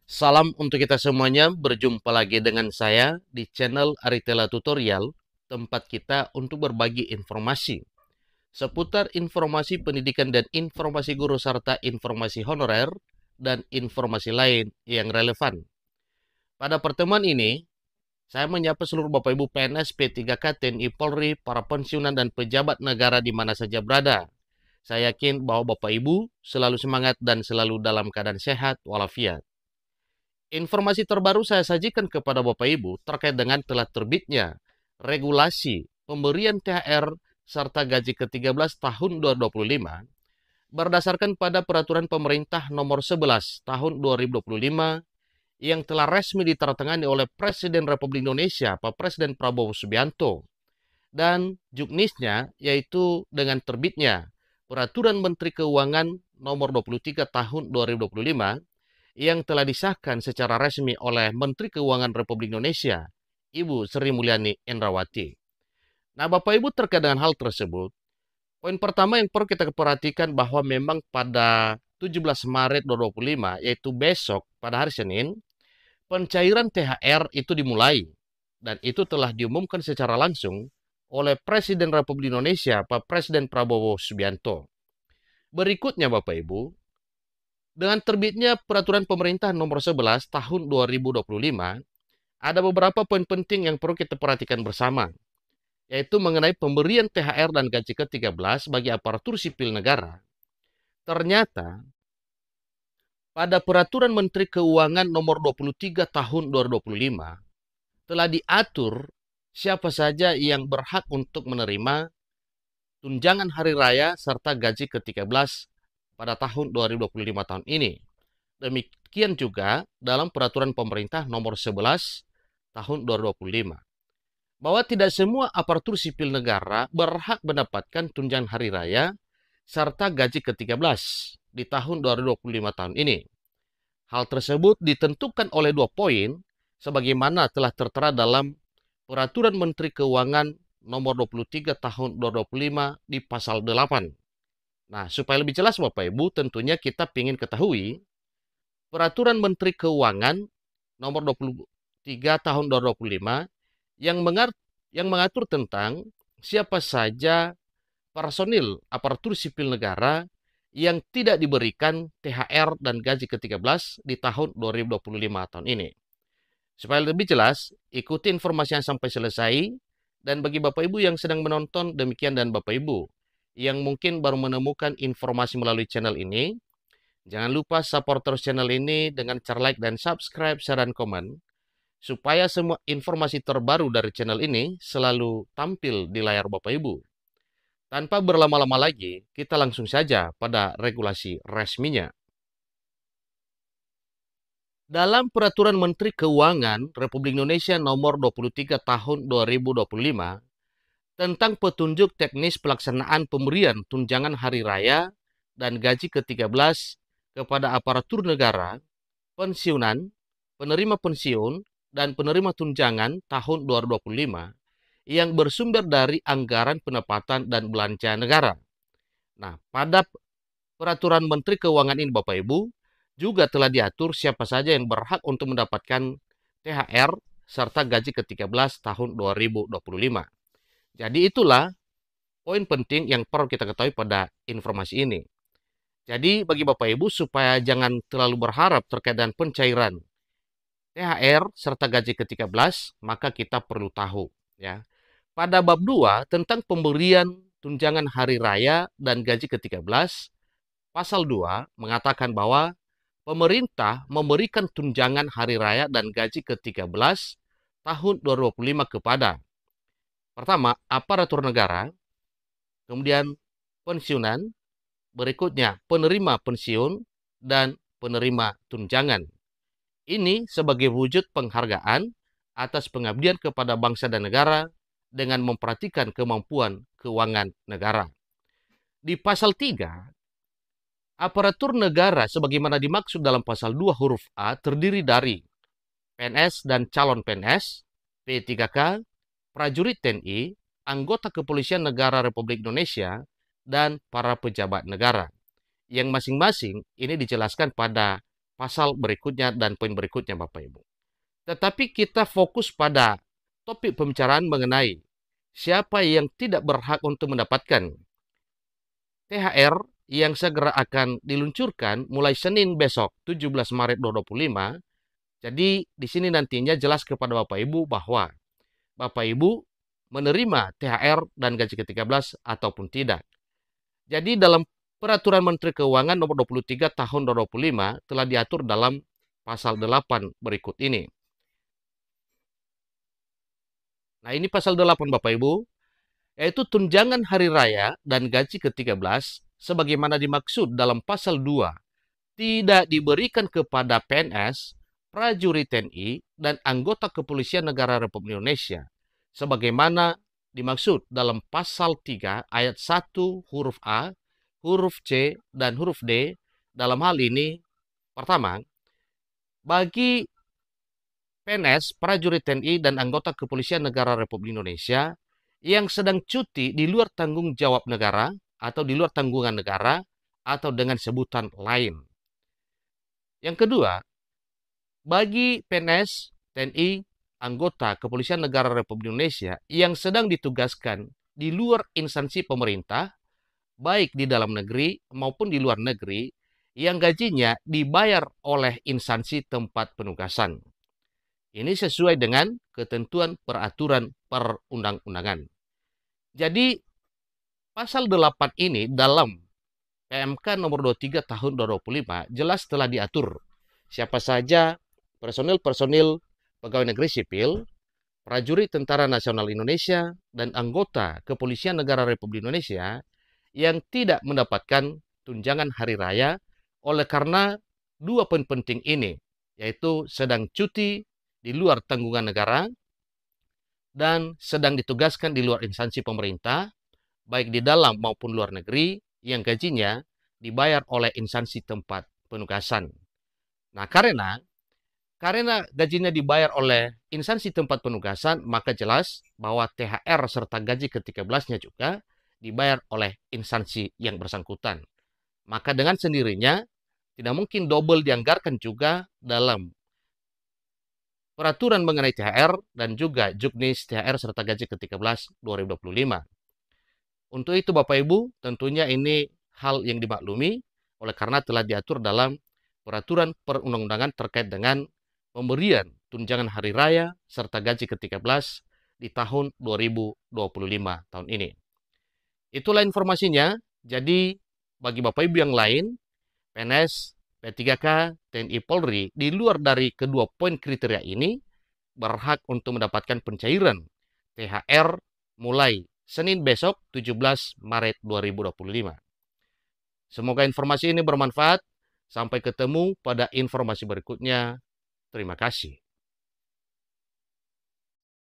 Salam untuk kita semuanya, berjumpa lagi dengan saya di channel Aritela Tutorial, tempat kita untuk berbagi informasi seputar informasi pendidikan dan informasi guru serta informasi honorer dan informasi lain yang relevan. Pada pertemuan ini, saya menyapa seluruh Bapak Ibu PNS, P3K, TNI, Polri, para pensiunan dan pejabat negara di mana saja berada. Saya yakin bahwa Bapak Ibu selalu semangat dan selalu dalam keadaan sehat walafiat. Informasi terbaru saya sajikan kepada Bapak Ibu terkait dengan telah terbitnya regulasi pemberian THR serta gaji ke-13 tahun 2025 berdasarkan pada peraturan pemerintah nomor 11 tahun 2025 yang telah resmi ditandatangani oleh Presiden Republik Indonesia, Pak Presiden Prabowo Subianto, dan juknisnya yaitu dengan terbitnya Peraturan Menteri Keuangan nomor 23 tahun 2025 yang telah disahkan secara resmi oleh Menteri Keuangan Republik Indonesia, Ibu Sri Mulyani Indrawati. Nah, Bapak Ibu terkait dengan hal tersebut, poin pertama yang perlu kita perhatikan bahwa memang pada 17 Maret 2025, yaitu besok pada hari Senin, pencairan THR itu dimulai dan itu telah diumumkan secara langsung oleh Presiden Republik Indonesia, Pak Presiden Prabowo Subianto. Berikutnya Bapak Ibu, dengan terbitnya Peraturan Pemerintah Nomor 11 Tahun 2025, ada beberapa poin penting yang perlu kita perhatikan bersama, yaitu mengenai pemberian THR dan gaji ke-13 bagi aparatur sipil negara. Ternyata, pada Peraturan Menteri Keuangan Nomor 23 Tahun 2025, telah diatur siapa saja yang berhak untuk menerima tunjangan hari raya serta gaji ke-13 pada tahun 2025 tahun ini. Demikian juga dalam Peraturan Pemerintah Nomor 11 Tahun 2025. Bahwa tidak semua aparatur sipil negara berhak mendapatkan tunjangan hari raya serta gaji ke-13 di tahun 2025 tahun ini. Hal tersebut ditentukan oleh 2 poin sebagaimana telah tertera dalam Peraturan Menteri Keuangan Nomor 23 Tahun 2025 di pasal 8. Nah, supaya lebih jelas Bapak Ibu, tentunya kita ingin ketahui Peraturan Menteri Keuangan Nomor 23 Tahun 2025 yang mengatur tentang siapa saja personil aparatur sipil negara yang tidak diberikan THR dan gaji ke-13 di tahun 2025 tahun ini. Supaya lebih jelas, ikuti informasi yang sampai selesai. Dan bagi Bapak Ibu yang sedang menonton, demikian, dan Bapak Ibu yang mungkin baru menemukan informasi melalui channel ini, jangan lupa support terus channel ini dengan cara like dan subscribe, share, dan komen, supaya semua informasi terbaru dari channel ini selalu tampil di layar Bapak Ibu. Tanpa berlama-lama lagi, kita langsung saja pada regulasi resminya. Dalam Peraturan Menteri Keuangan Republik Indonesia Nomor 23 Tahun 2025 tentang petunjuk teknis pelaksanaan pemberian tunjangan hari raya dan gaji ke-13 kepada aparatur negara, pensiunan, penerima pensiun, dan penerima tunjangan tahun 2025 yang bersumber dari anggaran pendapatan dan belanja negara. Nah, pada Peraturan Menteri Keuangan ini Bapak Ibu, juga telah diatur siapa saja yang berhak untuk mendapatkan THR serta gaji ke-13 tahun 2025. Jadi itulah poin penting yang perlu kita ketahui pada informasi ini. Jadi bagi Bapak Ibu supaya jangan terlalu berharap terkait dengan pencairan THR serta gaji ke-13, maka kita perlu tahu ya. Pada bab 2 tentang pemberian tunjangan hari raya dan gaji ke-13, pasal 2 mengatakan bahwa pemerintah memberikan tunjangan hari raya dan gaji ke-13 tahun 2025 kepada pertama, aparatur negara, kemudian pensiunan, berikutnya penerima pensiun, dan penerima tunjangan. Ini sebagai wujud penghargaan atas pengabdian kepada bangsa dan negara dengan memperhatikan kemampuan keuangan negara. Di pasal 3, aparatur negara sebagaimana dimaksud dalam pasal 2 huruf A terdiri dari PNS dan calon PNS, P3K, prajurit TNI, anggota Kepolisian Negara Republik Indonesia, dan para pejabat negara. Yang masing-masing ini dijelaskan pada pasal berikutnya dan poin berikutnya Bapak Ibu. Tetapi kita fokus pada topik pembicaraan mengenai siapa yang tidak berhak untuk mendapatkan THR yang segera akan diluncurkan mulai Senin besok 17 Maret 2025. Jadi di sini nantinya jelas kepada Bapak Ibu bahwa Bapak Ibu menerima THR dan gaji ke-13 ataupun tidak. Jadi dalam Peraturan Menteri Keuangan nomor 23 tahun 2025 telah diatur dalam pasal 8 berikut ini. Nah, ini pasal 8 Bapak Ibu, yaitu tunjangan hari raya dan gaji ke-13 sebagaimana dimaksud dalam pasal 2 tidak diberikan kepada PNS, prajurit TNI, dan anggota Kepolisian Negara Republik Indonesia sebagaimana dimaksud dalam pasal 3 ayat 1 huruf A, huruf C, dan huruf D. Dalam hal ini, pertama, bagi PNS, prajurit TNI, dan anggota Kepolisian Negara Republik Indonesia yang sedang cuti di luar tanggung jawab negara atau di luar tanggungan negara atau dengan sebutan lain. Yang kedua, bagi PNS, TNI, anggota Kepolisian Negara Republik Indonesia yang sedang ditugaskan di luar instansi pemerintah, baik di dalam negeri maupun di luar negeri, yang gajinya dibayar oleh instansi tempat penugasan. Ini sesuai dengan ketentuan peraturan perundang-undangan. Jadi, pasal 8 ini dalam PMK nomor 23 tahun 2025 jelas telah diatur siapa saja personil-personil pegawai negeri sipil, prajurit Tentara Nasional Indonesia, dan anggota Kepolisian Negara Republik Indonesia yang tidak mendapatkan tunjangan hari raya oleh karena dua poin penting ini, yaitu sedang cuti di luar tanggungan negara dan sedang ditugaskan di luar instansi pemerintah, baik di dalam maupun luar negeri, yang gajinya dibayar oleh instansi tempat penugasan. Nah, karena gajinya dibayar oleh instansi tempat penugasan, maka jelas bahwa THR serta gaji ke-13-nya juga dibayar oleh instansi yang bersangkutan. Maka dengan sendirinya tidak mungkin double dianggarkan juga dalam peraturan mengenai THR dan juga Juknis THR serta gaji ke-13 2025. Untuk itu Bapak Ibu, tentunya ini hal yang dimaklumi oleh karena telah diatur dalam peraturan perundang-undangan terkait dengan pemberian tunjangan hari raya serta gaji ke-13 di tahun 2025 tahun ini. Itulah informasinya. Jadi bagi Bapak Ibu yang lain, PNS, P3K, TNI Polri di luar dari kedua poin kriteria ini berhak untuk mendapatkan pencairan THR mulai Senin besok 17 Maret 2025. Semoga informasi ini bermanfaat. Sampai ketemu pada informasi berikutnya. Terima kasih.